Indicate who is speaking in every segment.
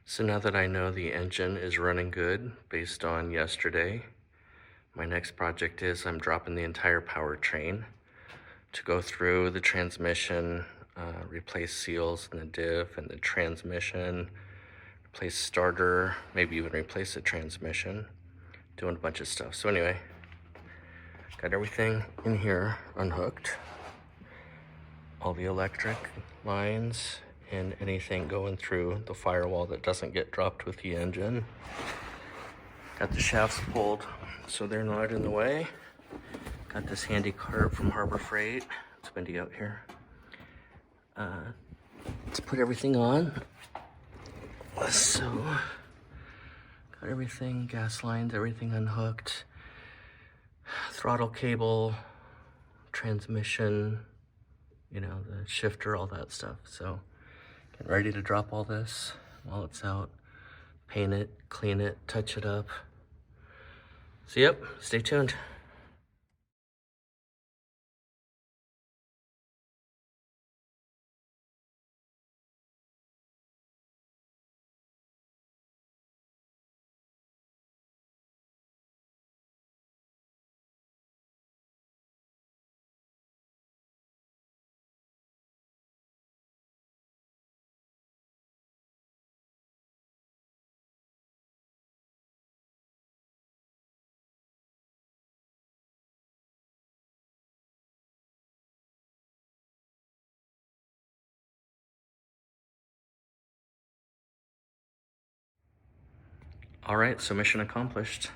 Speaker 1: So now that I know the engine is running good based on yesterday, my next project is I'm dropping the entire powertrain to go through the transmission, replace seals in the diff and the transmission, replace starter, maybe even replace the transmission, doing a bunch of stuff. So anyway, got everything in here unhooked, all the electric lines and anything going through the firewall that doesn't get dropped with the engine. Got the shafts pulled so they're not in the way. Got this handy cart from Harbor Freight. It's windy out here. To put everything on. So, got everything, gas lines, everything unhooked. Throttle cable, transmission, you know, the shifter, all that stuff. So, getting ready to drop all this while it's out. Paint it, clean it, touch it up. So yep, stay tuned. All right, so mission accomplished.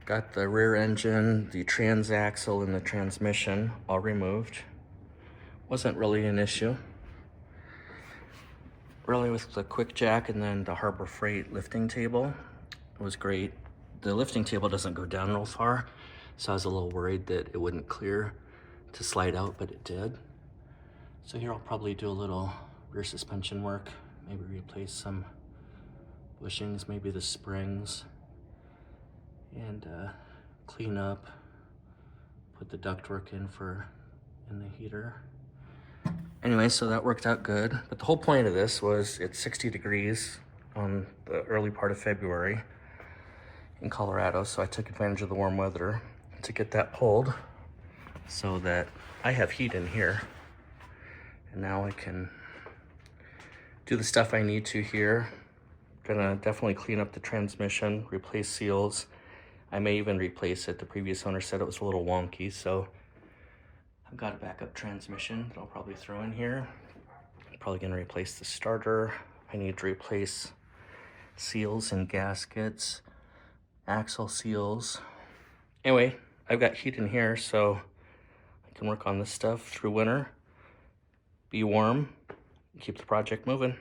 Speaker 1: Got the rear engine, the transaxle, and the transmission all removed. Wasn't really an issue. Really with the QuickJack and then the Harbor Freight lifting table, it was great. The lifting table doesn't go down real far, so I was a little worried that it wouldn't clear to slide out, but it did. So here I'll probably do a little rear suspension work, maybe replace some bushings, maybe the springs, and clean up, put the ductwork in the heater. Anyway, so that worked out good. But the whole point of this was it's 60 degrees on the early part of February in Colorado, so I took advantage of the warm weather to get that pulled so that I have heat in here. And now I can do the stuff I need to here. Gonna definitely clean up the transmission, replace seals. I may even replace it. The previous owner said it was a little wonky, so I've got a backup transmission that I'll probably throw in here. I'm probably gonna replace the starter. I need to replace seals and gaskets, axle seals. Anyway, I've got heat in here, so I can work on this stuff through winter, be warm, keep the project moving.